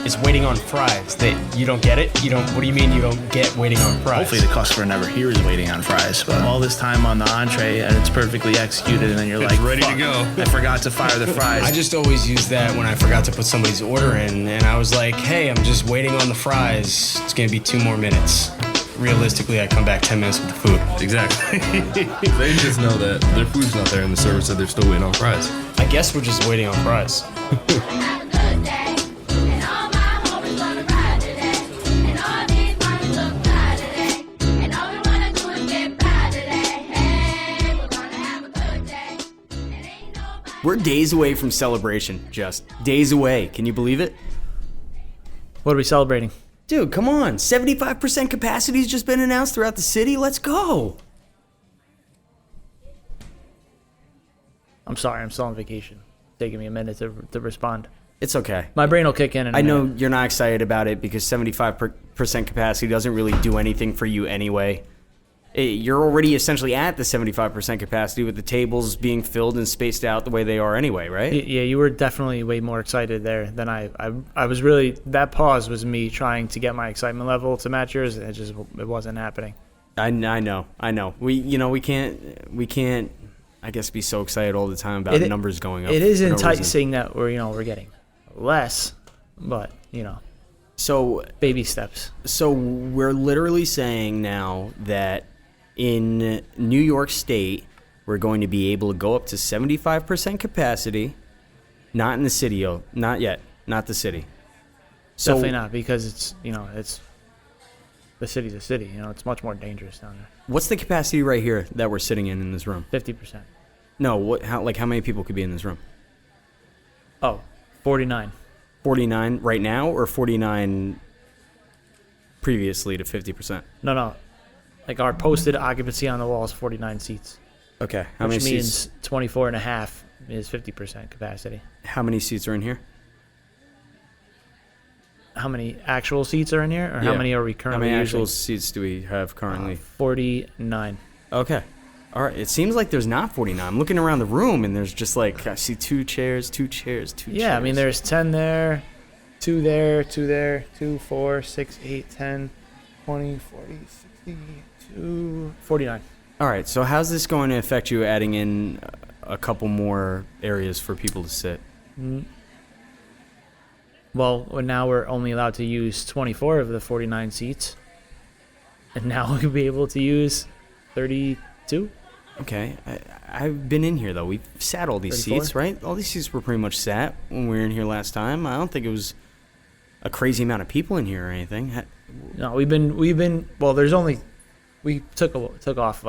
is waiting on fries. That you don't get it? What do you mean you don't get waiting on fries? Hopefully the customer never hears waiting on fries. But all this time on the entree and it's perfectly executed and then you're like, ready to "Fuck, go." I forgot to fire the fries. I just always use that when I forgot to put somebody's order in, and I was like, hey, I'm just waiting on the fries. It's gonna be 2 more minutes. Realistically, I come back 10 minutes with the food. Exactly. They just know that their food's not there and the server said they're still waiting on fries. I guess we're just waiting on fries. We're days away from celebration, just days away. Can you believe it? What are we celebrating? Dude, come on. 75% capacity has just been announced throughout the city. Let's go. I'm sorry, I'm still on vacation. It's taking me a minute to respond. It's okay. My brain will kick in a I know minute. you're not excited about it because 75% capacity doesn't really do anything for you anyway. You're already essentially at the 75% capacity with the tables being filled and spaced out the way they are anyway, right? Yeah, you were definitely way more excited there than I was really. That pause was me trying to get my excitement level to match yours, and it wasn't happening. I know. We can't. I guess be so excited all the time about numbers going up. It is for no enticing that we're getting less, but so baby steps. So we're literally saying now that in New York State, we're going to be able to go up to 75% capacity. Not in the city, not yet. Not the city. So, Definitely not, because it's the city's a city. It's much more dangerous down there. what's the capacity right here that we're sitting in this room? 50%. No, how many people could be in this room? Oh, 49. 49 right now, or 49 previously to 50%? No. Like our posted occupancy on the wall is 49 seats. Okay. Which means 24 and a half is 50% capacity. How many seats are in here? How many actual seats are in here, or how many are we currently How many using? actual seats do we have currently? 49. Okay. All right. It seems like there's not 49. I'm looking around the room, and there's just I see two chairs. Yeah, I mean, there's 10 there, 2 there, 2 there, 2, 4, 6, 8, 10, 20, 40, 60, 2, 49. All right. So how's this going to affect you adding in a couple more areas for people to sit? Well, now we're only allowed to use 24 of the 49 seats. And now we'll be able to use 32. Okay. I've been in here, though. We've sat all these 34? seats, right? All these seats were pretty much sat when we were in here last time. I don't think it was a crazy amount of people in here or anything. No, we've been. Well, there's only. We took off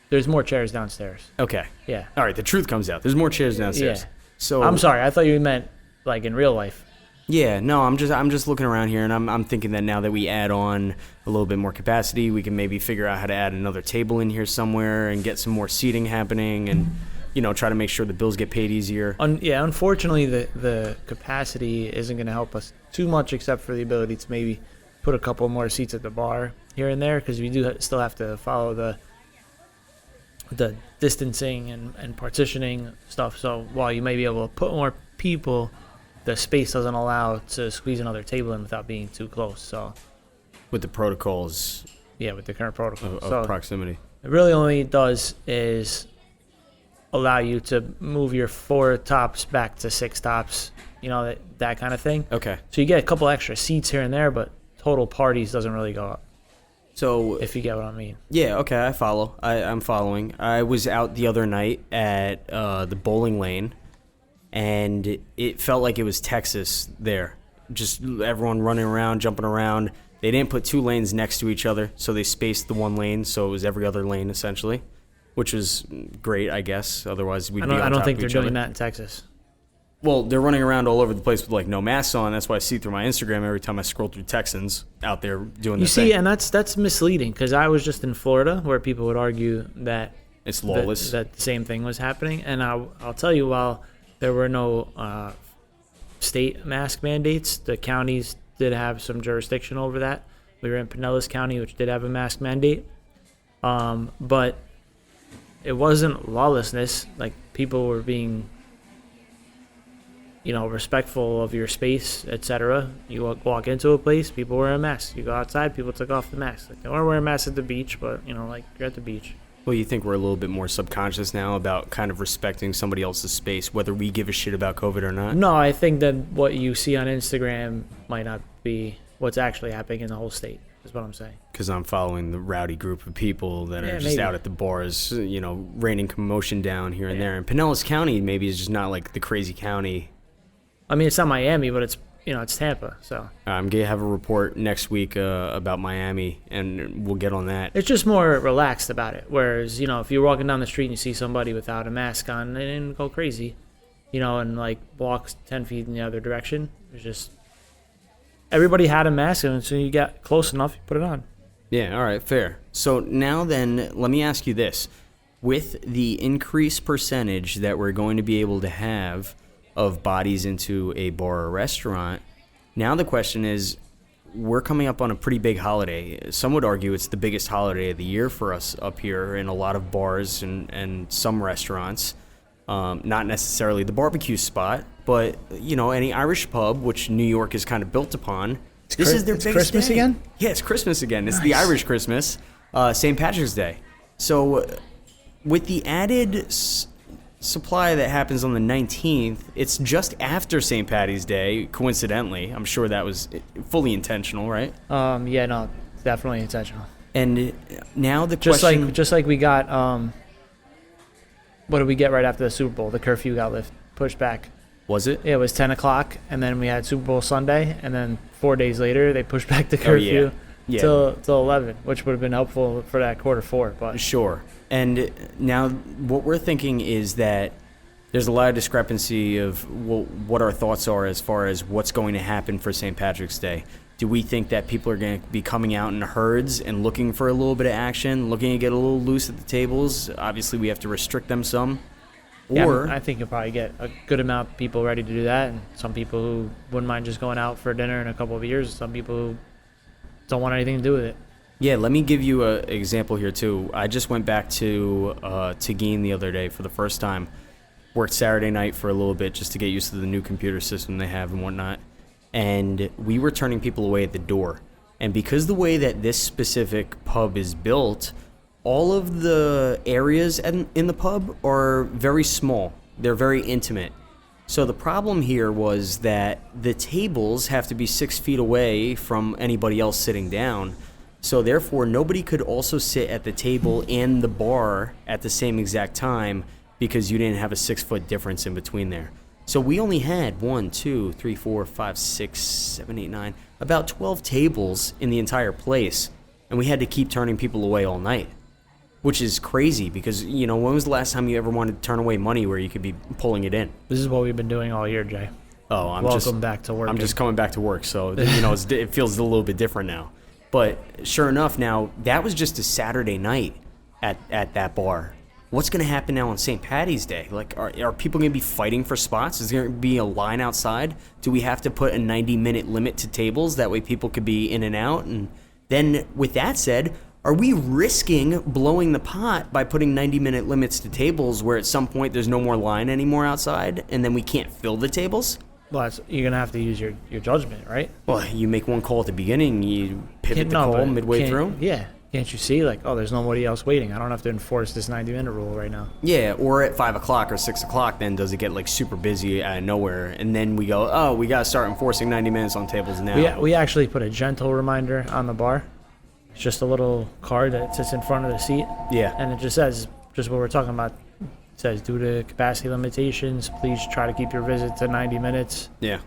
There's more chairs downstairs. Okay. Yeah. All right. The truth comes out. There's more chairs downstairs. Yeah. So I'm sorry. I thought you meant in real life. Yeah, no, I'm just looking around here, and I'm thinking that now that we add on a little bit more capacity, we can maybe figure out how to add another table in here somewhere and get some more seating happening, and try to make sure the bills get paid easier. Unfortunately, the capacity isn't going to help us too much, except for the ability to maybe put a couple more seats at the bar here and there, because we do still have to follow the distancing and partitioning stuff. So while you may be able to put more people, the space doesn't allow to squeeze another table in without being too close. So, with the protocols, with the current protocol of proximity, it really only does is allow you to move your 4 tops back to 6 tops. That kind of thing. Okay. So you get a couple extra seats here and there, but total parties doesn't really go up. So if you get what I mean. Yeah. Okay. I follow. I'm following. I was out the other night at the bowling lane. And it felt like it was Texas there. Just everyone running around, jumping around. They didn't put 2 lanes next to each other, so they spaced the 1 lane, so it was every other lane essentially, which was great, I guess. Otherwise, we'd be on top of each other. I don't think they're doing that in Texas. Well, they're running around all over the place with no masks on. That's why I see through my Instagram every time I scroll through Texans out there doing their thing. You see, and that's misleading, because I was just in Florida where people would argue that it's lawless. That the same thing was happening, and I'll tell you, while there were no state mask mandates, the counties did have some jurisdiction over that. We were in Pinellas County, which did have a mask mandate. But it wasn't lawlessness. People were being respectful of your space, etc. You walk into a place, people wear a mask. You go outside, people took off the mask. Like, they weren't wearing masks at the beach, but like you're at the beach. Well, you think we're a little bit more subconscious now about kind of respecting somebody else's space, whether we give a shit about COVID or not? No, I think that what you see on Instagram might not be what's actually happening in the whole state, is what I'm saying. Because I'm following the rowdy group of people that are just maybe. out at the bars, raining commotion down here and there. And Pinellas County maybe is just not like the crazy county. I mean, it's not Miami, but it's Tampa, so. I'm going to have a report next week about Miami, and we'll get on that. It's just more relaxed about it. Whereas, if you're walking down the street and you see somebody without a mask on, they didn't go crazy, and like walks 10 feet in the other direction. It's just everybody had a mask, and so you got close enough, you put it on. Yeah, all right, fair. So now then, let me ask you this. With the increased percentage that we're going to be able to have of bodies into a bar or restaurant, now the question is, we're coming up on a pretty big holiday. Some would argue it's the biggest holiday of the year for us up here in a lot of bars and some restaurants. Not necessarily the barbecue spot, but, any Irish pub, which New York is kind of built upon. This is their biggest Christmas day. again? Yeah, it's Christmas again. It's Nice. the Irish Christmas, St. Patrick's Day. So with the added supply that happens on the 19th, it's just after St. Patty's Day, coincidentally. I'm sure that was fully intentional, right? Yeah, no, definitely intentional. And now the Just question... like we got, what did we get right after the Super Bowl? The curfew got pushed back. Was it? Yeah, it was 10 o'clock, and then we had Super Bowl Sunday, and then 4 days later, they pushed back the curfew Yeah. till 11, which would have been helpful for that quarter four. But Sure. And now what we're thinking is that there's a lot of discrepancy of what our thoughts are as far as what's going to happen for St. Patrick's Day. Do we think that people are going to be coming out in herds and looking for a little bit of action, looking to get a little loose at the tables? Obviously, we have to restrict them some. yeah, Or I think you'll probably get a good amount of people ready to do that, and some people who wouldn't mind just going out for dinner in a couple of years, some people who don't want anything to do with it. yeah, let me give you an example here too. I just went back to Seguin the other day for the first time. Worked Saturday night for a little bit just to get used to the new computer system they have and whatnot. And we were turning people away at the door. And because the way that this specific pub is built, all of the areas in the pub are very small. They're very intimate. So the problem here was that the tables have to be 6 feet away from anybody else sitting down. So therefore, nobody could also sit at the table and the bar at the same exact time because you didn't have a 6 foot difference in between there. So we only had 1, 2, 3, 4, 5, 6, 7, 8, 9, about 12 tables in the entire place. And we had to keep turning people away all night, which is crazy because, when was the last time you ever wanted to turn away money where you could be pulling it in? This is what we've been doing all year, Jay. Oh, Welcome back to work. I'm just coming back to work, so it feels a little bit different now. But sure enough, now that was just a Saturday night at that bar. What's going to happen now on St. Patty's Day? Like, are people going to be fighting for spots? Is there going to be a line outside? Do we have to put a 90-minute limit to tables? That way people could be in and out. And then with that said, are we risking blowing the pot by putting 90-minute limits to tables where at some point there's no more line anymore outside and then we can't fill the tables? Well, you're going to have to use your judgment, right? Well, you make one call at the beginning, you pivot the call midway through. Yeah. Can't you see, there's nobody else waiting. I don't have to enforce this 90-minute rule right now. Yeah, or at 5 o'clock or 6 o'clock, then does it get super busy out of nowhere? And then we go, oh, we got to start enforcing 90 minutes on tables now. We actually put a gentle reminder on the bar. It's just a little card that sits in front of the seat. Yeah. And it just says, just what we're talking about. It says, due to capacity limitations, please try to keep your visit to 90 minutes. Yeah.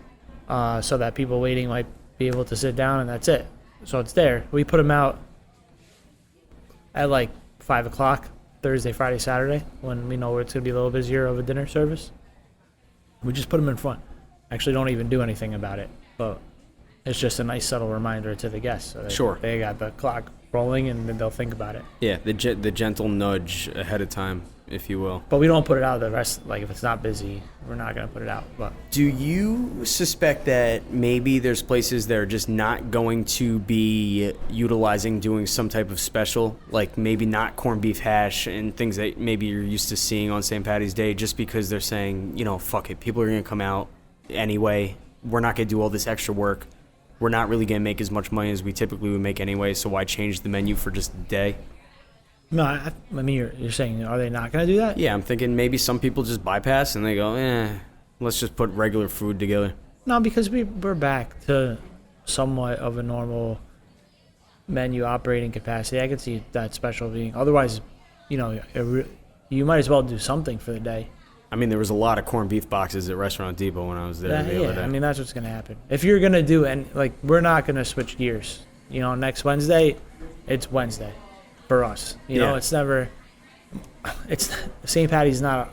So that people waiting might be able to sit down, and that's it. So it's there. We put them out at 5 o'clock, Thursday, Friday, Saturday, when we know it's going to be a little busier of a dinner service. We just put them in front. Actually don't even do anything about it, but it's just a nice subtle reminder to the guests. So they got the clock rolling, and then they'll think about it. Yeah, the gentle nudge ahead of time, if you will. But we don't put it out the rest. If it's not busy, we're not going to put it out. But do you suspect that maybe there's places that are just not going to be utilizing doing some type of special, like maybe not corned beef hash and things that maybe you're used to seeing on St. Patty's Day, just because they're saying, fuck it, people are going to come out anyway. We're not going to do all this extra work. We're not really going to make as much money as we typically would make anyway, so why change the menu for just a day? No, I mean, you're saying, are they not going to do that? Yeah, I'm thinking maybe some people just bypass and they go, let's just put regular food together. No, because we're back to somewhat of a normal menu operating capacity. I could see that special being. Otherwise, you might as well do something for the day. I mean, there was a lot of corned beef boxes at Restaurant Depot when I was there the other day. I mean, that's what's going to happen. If you're going to do it, and like, we're not going to switch gears. Next Wednesday, it's Wednesday for us. It's never, St. Patty's not,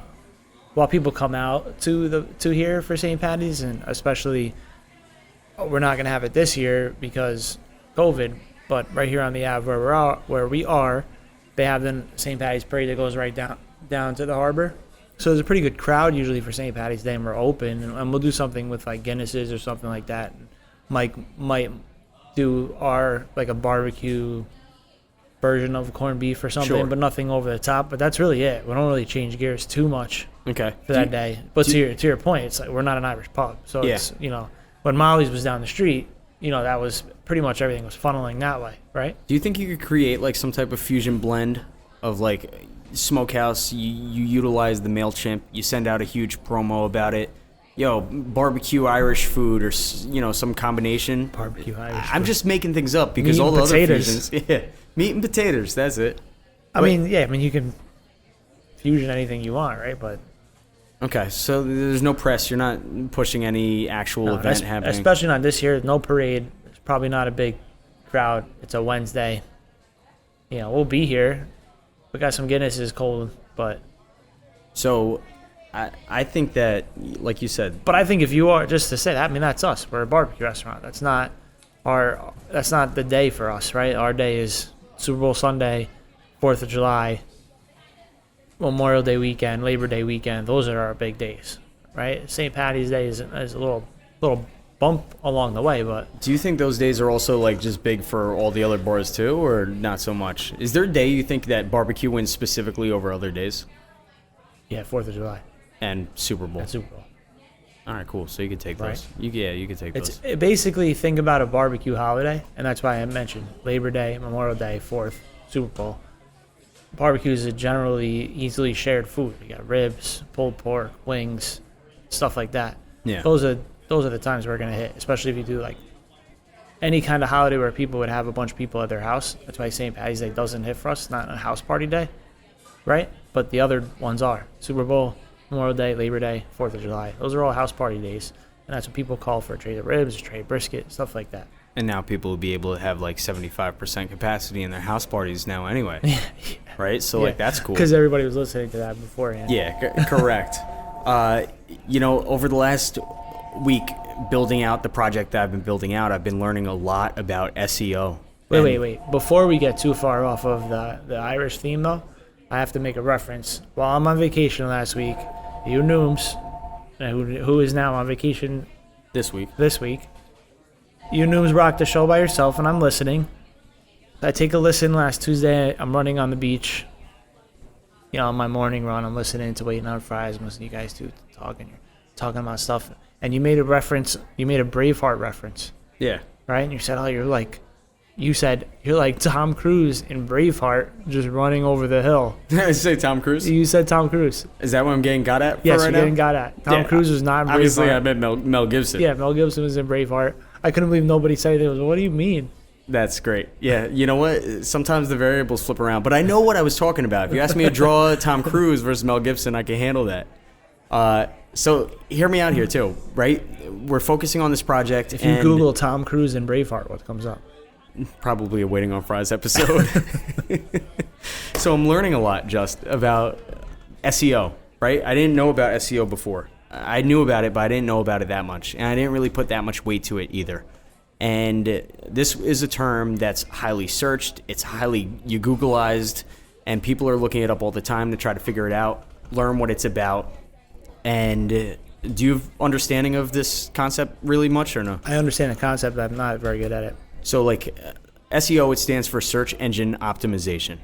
while people come out to here for St. Patty's, and especially, we're not going to have it this year because COVID, but right here on the Ave where we are, they have the St. Patty's parade that goes right down to the harbor. So there's a pretty good crowd usually for St. Patty's Day, and we're open, and we'll do something with like Guinnesses or something like that. And Mike might do a barbecue version of corned beef or something, Sure. but nothing over the top. But that's really it. We don't really change gears too much Okay. for that day. But to your point, it's like we're not an Irish pub, so it's when Molly's was down the street, that was pretty much everything was funneling that way, right? Do you think you could create like some type of fusion blend of like smokehouse? You utilize the MailChimp, you send out a huge promo about it. Barbecue Irish food, or some combination. Barbecue Irish I'm food. just making things up because Meat all and the potatoes. other fusions. Yeah, meat and potatoes. That's it. I mean, you can fusion anything you want, right? But Okay, so there's no press. You're not pushing any actual event happening. especially not this year. No parade. It's probably not a big crowd. It's a Wednesday. We'll be here. We got some Guinnesses cold, but So I think that, like you said, I think if you are, just to say that, I mean, that's us. We're a barbecue restaurant. That's not the day for us, right? Our day is Super Bowl Sunday, 4th of July, Memorial Day weekend, Labor Day weekend. Those are our big days, right? St. Patty's Day is a little bump along the way, but do you think those days are also like just big for all the other bars too, or not so much? Is there a day you think that barbecue wins specifically over other days? yeah, 4th of July And Super Bowl. and Super Bowl. All right, cool. So you could take Right. those. You could take those. Basically, think about a barbecue holiday, and that's why I mentioned Labor Day, Memorial Day, 4th, Super Bowl. Barbecue is a generally easily shared food. You got ribs, pulled pork, wings, stuff like that. Yeah. Those are the times we're gonna hit, especially if you do like any kind of holiday where people would have a bunch of people at their house. That's why St. Patty's Day doesn't hit for us. It's not a house party day, right? But the other ones are Super Bowl, Memorial Day, Labor Day, 4th of July. Those are all house party days, and that's what people call for a tray of ribs, a tray of brisket, stuff like that. And now people will be able to have like 75% capacity in their house parties now anyway. Right? So like that's cool. Because everybody was listening to that beforehand. Yeah, correct. Over the last week building out the project that I've been building out, I've been learning a lot about SEO. Wait. Before we get too far off of the Irish theme, though, I have to make a reference. While I'm on vacation last week, you Nooms, who is now on vacation This week. you Nooms rocked the show by yourself, and I'm listening. I take a listen last Tuesday. I'm running on the beach. On my morning run, I'm listening to Waiting on Fries. I'm listening to you guys two talking about stuff. And you made a Braveheart reference, Yeah. right? And you said, you're like Tom Cruise in Braveheart just running over the hill. Did I say Tom Cruise? You said Tom Cruise. Is that what I'm getting got at? Yes, right you're now? getting got at. Tom Cruise was not in Braveheart. Obviously, I meant Mel Gibson. Yeah, Mel Gibson was in Braveheart. I couldn't believe nobody said it. What do you mean? That's great. Yeah, you know what? Sometimes the variables flip around, but I know what I was talking about. If you ask me to draw Tom Cruise versus Mel Gibson, I can handle that. So hear me out here too, right? We're focusing on this project. If you Google Tom Cruise and Braveheart, what comes up? Probably a Waiting on Fries episode. So I'm learning a lot just about SEO, right? I didn't know about SEO before. I knew about it, but I didn't know about it that much. And I didn't really put that much weight to it either. And this is a term that's highly searched. It's you Googleized, and people are looking it up all the time to try to figure it out, learn what it's about. And do you have understanding of this concept really much or no? I understand the concept, but I'm not very good at it. So like SEO, it stands for search engine optimization.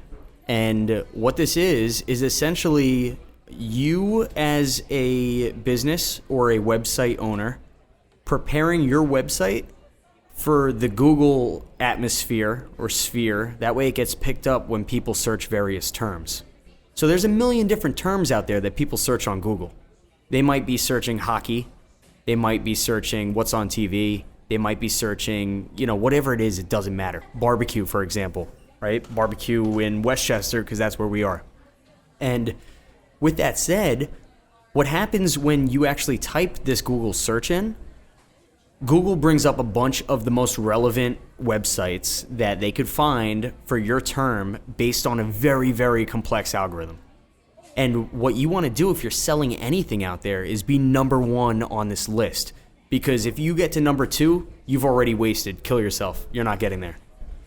And what this is essentially you as a business or a website owner preparing your website for the Google atmosphere or sphere. That way it gets picked up when people search various terms. So there's a million different terms out there that people search on Google. They might be searching hockey. They might be searching what's on TV. They might be searching, whatever it is, it doesn't matter. Barbecue, for example, right? Barbecue in Westchester, because that's where we are. And with that said, what happens when you actually type this Google search in, Google brings up a bunch of the most relevant websites that they could find for your term based on a very, very complex algorithm. And what you want to do if you're selling anything out there is be number one on this list. Because if you get to number 2, you've already wasted. Kill yourself. You're not getting there.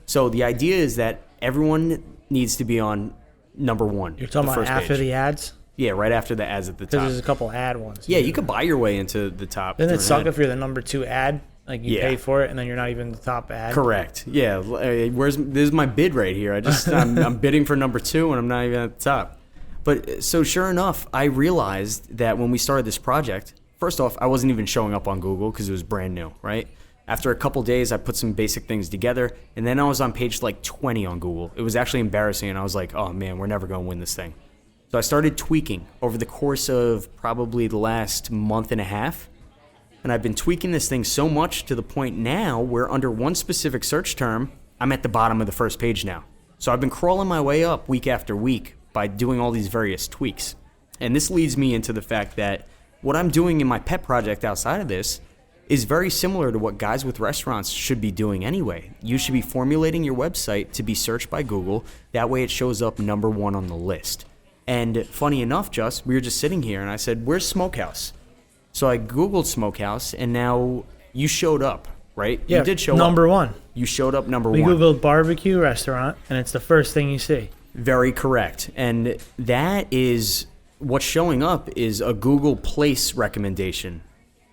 So the idea is that everyone needs to be on number 1. You're talking about after the ads? Yeah, right after the ads at the top. Because there's a couple ad ones. Yeah, you could buy your way into the top. Doesn't it suck if you're the number 2 ad? Like you pay for it and then you're not even the top ad? Correct. Yeah. This is my bid right here. I'm bidding for number 2 and I'm not even at the top. But so sure enough, I realized that when we started this project, first off, I wasn't even showing up on Google because it was brand new, right? After a couple days, I put some basic things together, and then I was on page like 20 on Google. It was actually embarrassing, and I was like, oh man, we're never going to win this thing. So I started tweaking over the course of probably the last month and a half, and I've been tweaking this thing so much to the point now where under one specific search term, I'm at the bottom of the first page now. So I've been crawling my way up week after week by doing all these various tweaks. And this leads me into the fact that what I'm doing in my pet project outside of this is very similar to what guys with restaurants should be doing anyway. You should be formulating your website to be searched by Google. That way it shows up number 1 on the list. And funny enough, we were just sitting here and I said, where's Smokehouse? So I Googled Smokehouse and now you showed up, right? Yeah, you did show number up. 1. You showed up number we 1. We Googled barbecue restaurant and it's the first thing you see. Very correct. And that is what's showing up is a Google Place recommendation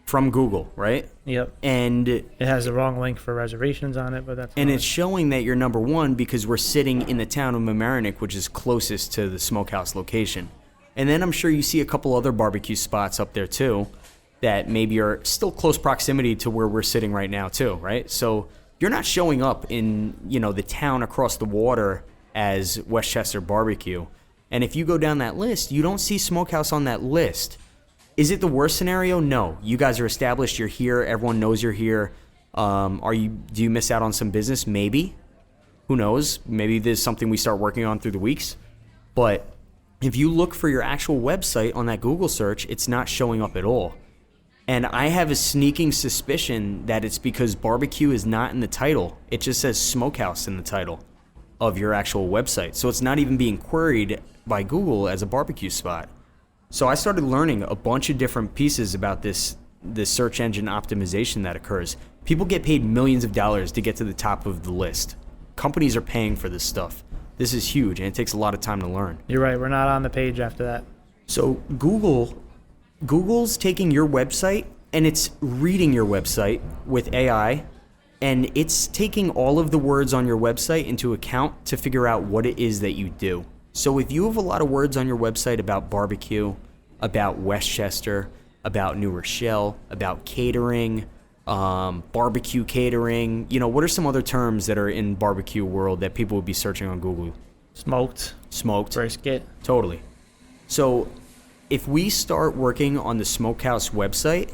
from Google, right? Yep. And it has the wrong link for reservations on it, but that's and fine. it's showing that you're number 1 because we're sitting in the town of Mamaroneck, which is closest to the Smokehouse location. And then I'm sure you see a couple other barbecue spots up there too that maybe are still close proximity to where we're sitting right now too, right? So you're not showing up in, the town across the water as Westchester Barbecue. And if you go down that list, you don't see Smokehouse on that list. Is it the worst scenario? No. You guys are established. You're here. Everyone knows you're here. Do you miss out on some business? Maybe. Who knows? Maybe there's something we start working on through the weeks. But if you look for your actual website on that Google search, it's not showing up at all. And I have a sneaking suspicion that it's because barbecue is not in the title. It just says Smokehouse in the title of your actual website. So it's not even being queried by Google as a barbecue spot. So I started learning a bunch of different pieces about this search engine optimization that occurs. People get paid millions of dollars to get to the top of the list. Companies are paying for this stuff. This is huge and it takes a lot of time to learn. You're right, we're not on the page after that. So Google's taking your website and it's reading your website with AI, and it's taking all of the words on your website into account to figure out what it is that you do. So if you have a lot of words on your website about barbecue, about Westchester, about New Rochelle, about catering, barbecue catering, what are some other terms that are in barbecue world that people would be searching on Google? Smoked. Brisket. Totally. So if we start working on the Smokehouse website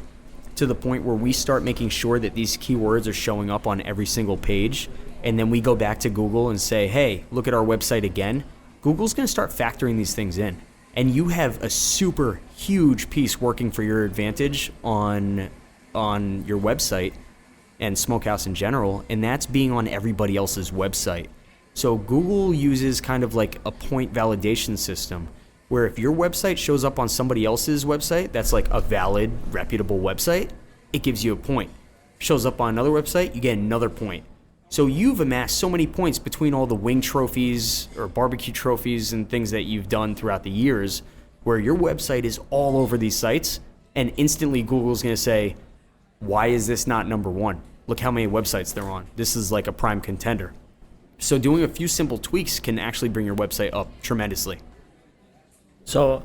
to the point where we start making sure that these keywords are showing up on every single page, and then we go back to Google and say, hey, look at our website again, Google's going to start factoring these things in. And you have a super huge piece working for your advantage on your website and Smokehouse in general, and that's being on everybody else's website. So Google uses kind of like a point validation system where if your website shows up on somebody else's website that's like a valid, reputable website, it gives you a point. Shows up on another website, you get another point. So you've amassed so many points between all the wing trophies or barbecue trophies and things that you've done throughout the years where your website is all over these sites, and instantly Google's going to say, why is this not number 1? Look how many websites they're on. This is like a prime contender. So doing a few simple tweaks can actually bring your website up tremendously. So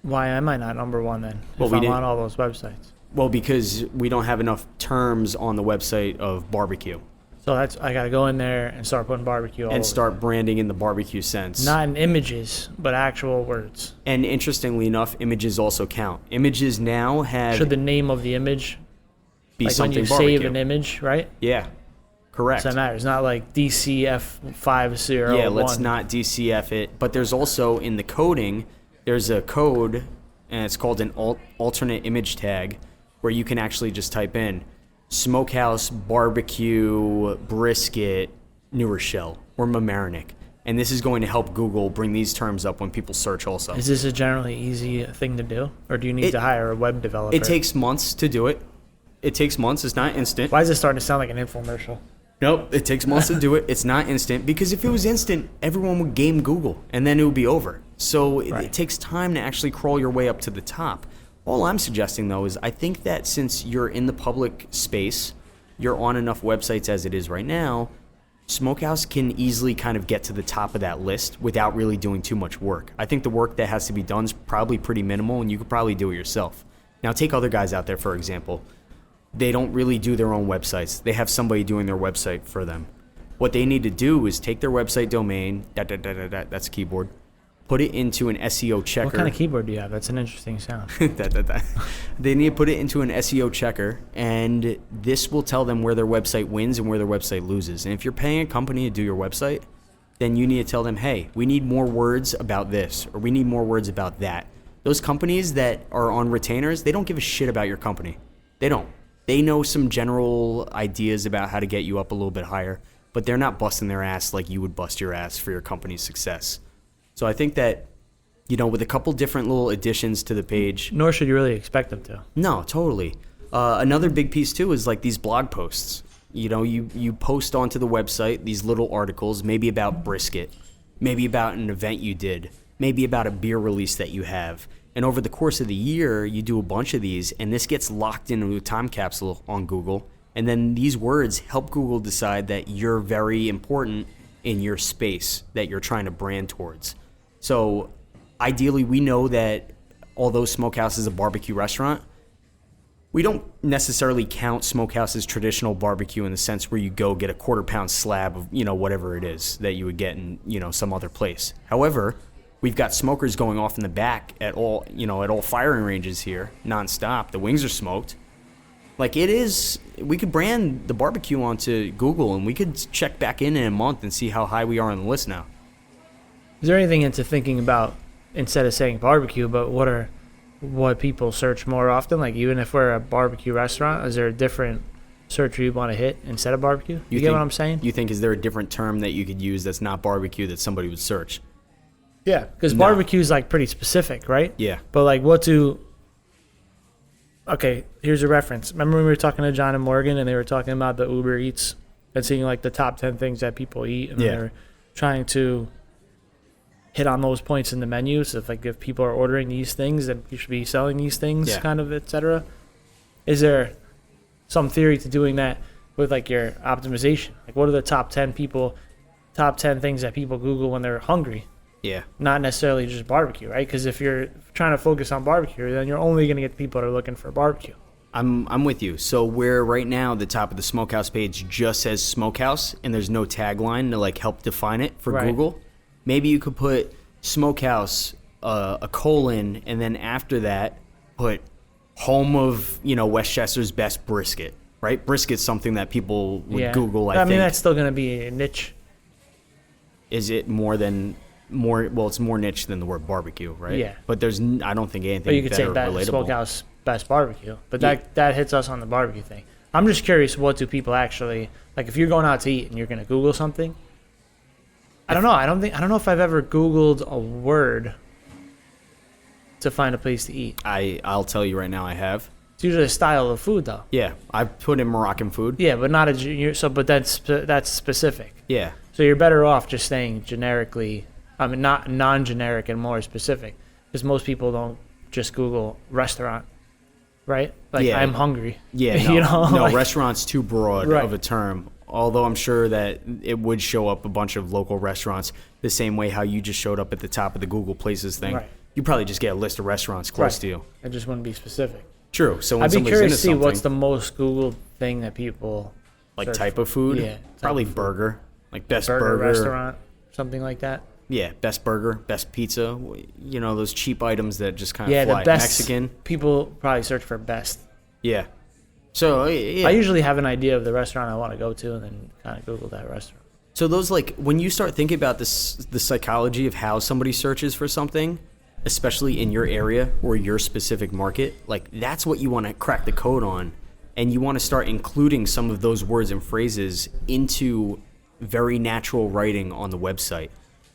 Why am I not number one then? Well, if we I'm didn't- on all those websites. Well, because we don't have enough terms on the website of barbecue. So I gotta go in there and start putting barbecue all over. And start branding in the barbecue sense. Not in images, but actual words. And interestingly enough, images also count. Images now have Should the name of the image be like when something you barbecue. save an image, right? Yeah, correct. So that matters. Not like DCF50. Yeah, let's not DCF it. But there's also in the coding, there's a code, and it's called an alternate image tag, where you can actually just type in smokehouse, barbecue, brisket, New Rochelle, or Mamaroneck. And this is going to help Google bring these terms up when people search also. Is this a generally easy thing to do? Or do you need to hire a web developer? It takes months to do it. It takes months. It's not instant. Why is it starting to sound like an infomercial? Nope, it takes months to do it. It's not instant, because if it was instant, everyone would game Google, and then it would be over. So it takes time to actually crawl your way up to the top. All I'm suggesting, though, is I think that since you're in the public space, you're on enough websites as it is right now, Smokehouse can easily kind of get to the top of that list without really doing too much work. I think the work that has to be done is probably pretty minimal, and you could probably do it yourself. Now, take other guys out there, for example. They don't really do their own websites. They have somebody doing their website for them. What they need to do is take their website domain, that's a keyboard, put it into an SEO checker. What kind of keyboard do you have? That's an interesting sound. They need to put it into an SEO checker, and this will tell them where their website wins and where their website loses. And if you're paying a company to do your website, then you need to tell them, hey, we need more words about this, or we need more words about that. Those companies that are on retainers, they don't give a shit about your company. They don't. They know some general ideas about how to get you up a little bit higher, but they're not busting their ass like you would bust your ass for your company's success. So I think that, with a couple different little additions to the page. Nor should you really expect them to. No, totally. Another big piece, too, is like these blog posts. You post onto the website these little articles, maybe about brisket, maybe about an event you did, maybe about a beer release that you have. And over the course of the year, you do a bunch of these, and this gets locked into a time capsule on Google. And then these words help Google decide that you're very important in your space that you're trying to brand towards. So ideally, we know that although Smokehouse is a barbecue restaurant, we don't necessarily count Smokehouse as traditional barbecue in the sense where you go get a quarter-pound slab of, whatever it is that you would get in, some other place. However, we've got smokers going off in the back at all firing ranges here, nonstop. The wings are smoked. Like it is, we could brand the barbecue onto Google, and we could check back in a month and see how high we are on the list now. Is there anything into thinking about, instead of saying barbecue, but what people search more often? Like even if we're a barbecue restaurant, is there a different search you want to hit instead of barbecue? You get what I'm saying? You think, is there a different term that you could use that's not barbecue that somebody would search? Yeah, because No. barbecue is like pretty specific, right? Yeah. But like, okay, here's a reference. Remember when we were talking to John and Morgan, and they were talking about the Uber Eats and seeing like the top 10 things that people eat, and they were trying to hit on those points in the menu. So if people are ordering these things, then you should be selling these things, kind of, etc. Is there some theory to doing that with like your optimization? Like, what are the top 10 things that people Google when they're hungry? Yeah. Not necessarily just barbecue, right? Because if you're trying to focus on barbecue, then you're only going to get people that are looking for barbecue. I'm with you. So where right now the top of the Smokehouse page just says Smokehouse and there's no tagline to like help define it for Google, maybe you could put Smokehouse, a colon, and then after that put home of, Westchester's best brisket, right? Brisket's something that people would Google, I think. I mean, that's still going to be a niche. Is it well, it's more niche than the word barbecue, right? Yeah. But I don't think anything But you could say better relatable. Smokehouse best barbecue. But that hits us on the barbecue thing. I'm just curious, what do people actually, like if you're going out to eat and you're going to Google something, I don't know. I don't know if I've ever Googled a word to find a place to eat. I'll tell you right now, I have. It's usually a style of food, though. Yeah, I've put in Moroccan food. Yeah, but not but that's specific. Yeah. So you're better off just saying generically, I mean, not non-generic and more specific, because most people don't just Google restaurant, right? Like, I'm hungry. Yeah, no, like, restaurant's too broad of a term. Although I'm sure that it would show up a bunch of local restaurants the same way how you just showed up at the top of the Google Places thing. Right. you probably just get a list of restaurants close Right. to you. I just wouldn't be specific. True. So when I'd be somebody's curious into to see what's something, the most Googled thing that people like search type for. of food, Yeah, type probably of food. burger, like best burger burger, restaurant, something like that. Yeah, best burger, best pizza. You know, those cheap items that just kind of Yeah, fly. the best. Mexican. People probably search for best. Yeah. So yeah. I usually have an idea of the restaurant I want to go to, and then kind of Google that restaurant. So those, like, when you start thinking about this, the psychology of how somebody searches for something, especially in your area or your specific market, like, that's what you want to crack the code on, and you want to start including some of those words and phrases into very natural writing on the website,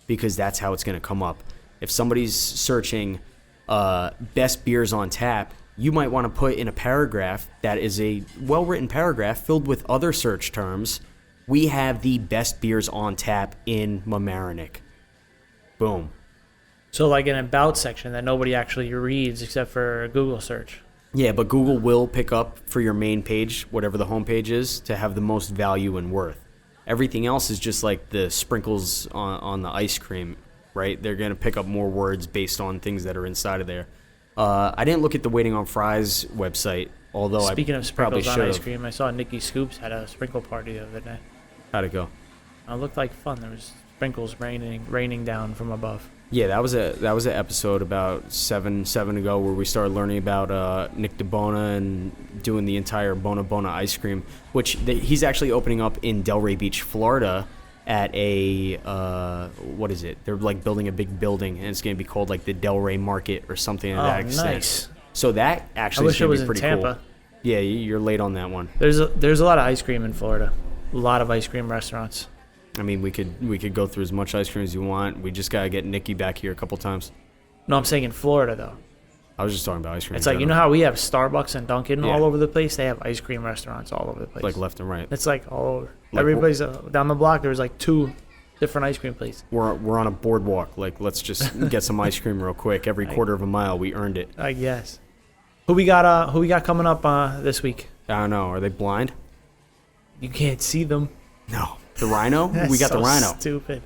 because that's how it's going to come up. If somebody's searching best beers on tap, you might want to put in a paragraph that is a well-written paragraph filled with other search terms. We have the best beers on tap in Mamaroneck. Boom. So like an about section that nobody actually reads except for a Google search. Yeah, but Google will pick up for your main page, whatever the homepage is, to have the most value and worth. Everything else is just like the sprinkles on the ice cream, right? They're going to pick up more words based on things that are inside of there. I didn't look at the Waiting on Fries website, although Speaking of I probably sprinkles on should ice have. cream, I saw Nikki Scoops had a sprinkle party the other day. How'd it go? It looked like fun. There was sprinkles raining down from above. Yeah, that was an episode about seven ago where we started learning about Nick DeBona and doing the entire Bona Bona ice cream, which he's actually opening up in Delray Beach, Florida, at a what is it? They're like building a big building, and it's going to be called like the Delray Market or something to that extent. Nice. So that I actually wish is it going was to be in pretty Tampa. cool. Yeah, you're late on that one. There's a lot of ice cream in Florida. A lot of ice cream restaurants. I mean, we could go through as much ice cream as you want. We just gotta get Nikki back here a couple times. No, I'm saying in Florida though. I was just talking about ice cream. It's in like, you know general. how we have Starbucks and Dunkin' Yeah. all over the place? They have ice cream restaurants all over the place. Like left and right. It's like all over. Like Everybody's down the block. There was like 2 different ice cream places. We're on a boardwalk. Like, let's just get some ice cream real quick. Every quarter of a mile, we earned it. I guess. Who we got coming up this week? I don't know. Are they blind? You can't see them. No. The Rhino? We That's got so the Rhino. Stupid.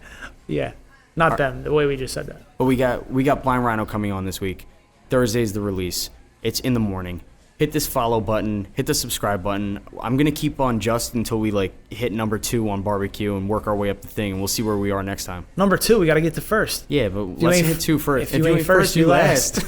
Yeah. Not them. The way we just said that. But we got Blind Rhino coming on this week. Thursday's the release. It's in the morning. Hit this follow button. Hit the subscribe button. I'm gonna keep on just until we like hit number 2 on barbecue and work our way up the thing, and we'll see where we are next time. Number 2, we got to get to first. Yeah, but you let's ain't- hit 2 first. if you ain't first, you last.